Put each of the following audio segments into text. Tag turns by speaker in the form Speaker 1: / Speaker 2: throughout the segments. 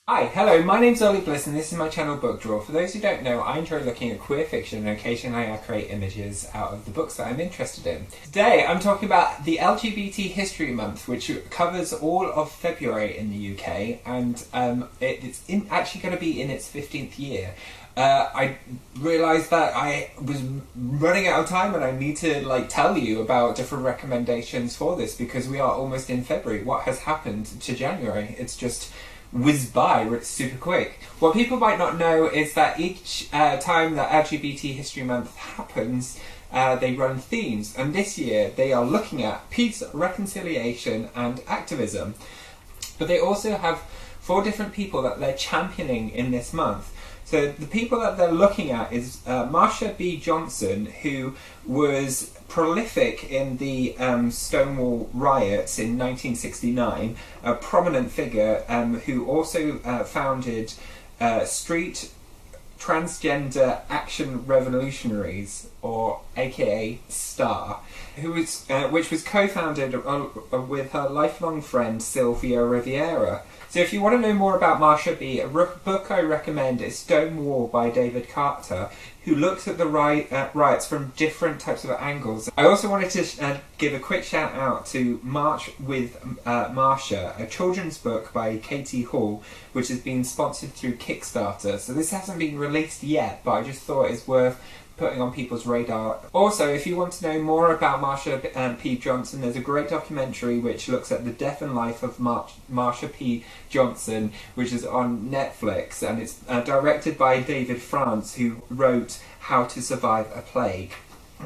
Speaker 1: Hi, hello, my name's Ollie Bliss and this is my channel Book Drawer. For those who don't know, I enjoy looking at queer fiction and occasionally I create images out of the books that I'm interested in. Today I'm talking about the LGBT History Month, which covers all of February in the UK, and it's actually going to be in its 15th year. I realised that I was running out of time and I need to tell you about different recommendations for this because we are almost in February. What has happened to January? It's just whizzed by super quick. What people might not know is that each time that LGBT History Month happens, they run themes, and this year they are looking at peace, reconciliation and activism. But they also have 4 different people that they're championing in this month. So the people that they're looking at is Marsha P Johnson, who was prolific in the Stonewall riots in 1969, a prominent figure who also founded Street Transgender Action Revolutionaries, or aka STAR, which was co-founded with her lifelong friend Sylvia Riviera. So if you want to know more about Marsha B, a book I recommend is Stonewall by David Carter, who looks at the riots from different types of angles. I also wanted to give a quick shout out to March with Marsha, a children's book by Katie Hall, which has been sponsored through Kickstarter. So this hasn't been released yet, but I just thought it's worth putting on people's radar. Also, if you want to know more about Marsha P Johnson, there's a great documentary which looks at the death and life of Marsha P Johnson, which is on Netflix, and it's directed by David France, who wrote How to Survive a Plague.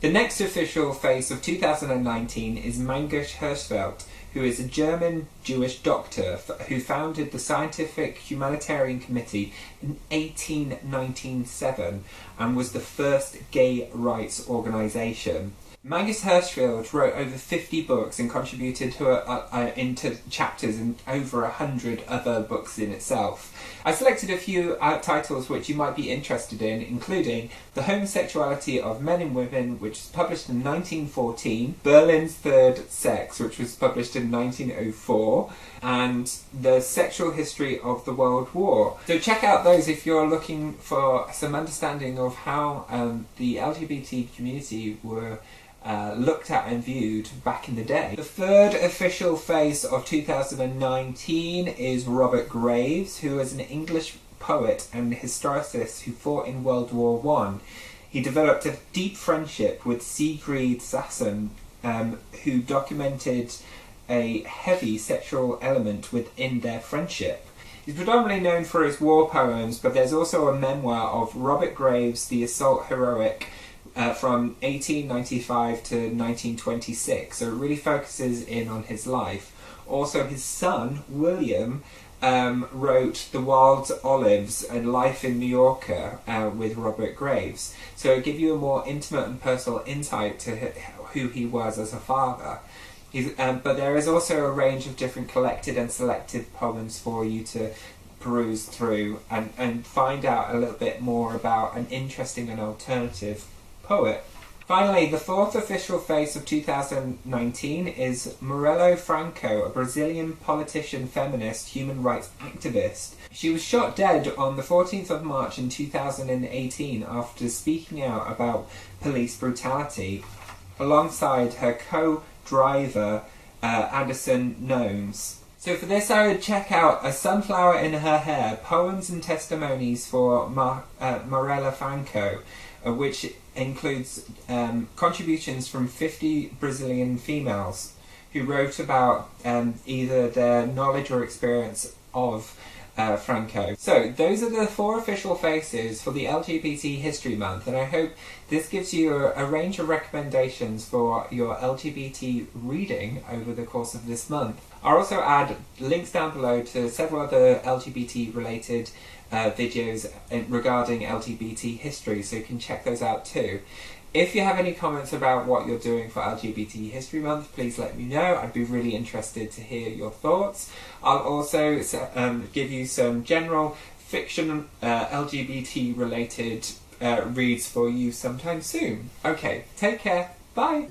Speaker 1: The next official face of 2019 is Magnus Hirschfeld, who is a German Jewish doctor who founded the Scientific Humanitarian Committee in 1897 and was the first gay rights organisation. Magnus Hirschfeld wrote over 50 books and contributed into chapters in over 100 other books in itself. I selected a few titles which you might be interested in, including The Homosexuality of Men and Women, which was published in 1914, Berlin's Third Sex, which was published in 1904, and The Sexual History of the World War. So check out those if you're looking for some understanding of how the LGBT community were looked at and viewed back in the day. The third official face of 2019 is Robert Graves, who is an English poet and historicist who fought in World War I. He developed a deep friendship with Sigrid Sassoon, who documented a heavy sexual element within their friendship. He's predominantly known for his war poems, but there's also a memoir of Robert Graves, The Assault Heroic, from 1895 to 1926, so it really focuses in on his life. Also, his son, William, wrote The Wild Olives and Life in Mallorca with Robert Graves, so it'll give you a more intimate and personal insight to who he was as a father. But there is also a range of different collected and selected poems for you to peruse through and find out a little bit more about an interesting and alternative poet. Finally, the fourth official face of 2019 is Marielle Franco, a Brazilian politician, feminist, human rights activist. She was shot dead on the 14th of March in 2018 after speaking out about police brutality, alongside her co-driver Anderson Gnomes. So for this I would check out A Sunflower in Her Hair, Poems and Testimonies for Marielle Franco, which includes contributions from 50 Brazilian females who wrote about either their knowledge or experience of Franco. So those are the 4 official faces for the LGBT History Month, and I hope this gives you a range of recommendations for your LGBT reading over the course of this month. I'll also add links down below to several other LGBT related videos regarding LGBT history, so you can check those out too. If you have any comments about what you're doing for LGBT History Month, please let me know. I'd be really interested to hear your thoughts. I'll also give you some general fiction LGBT related reads for you sometime soon. Okay, take care. Bye!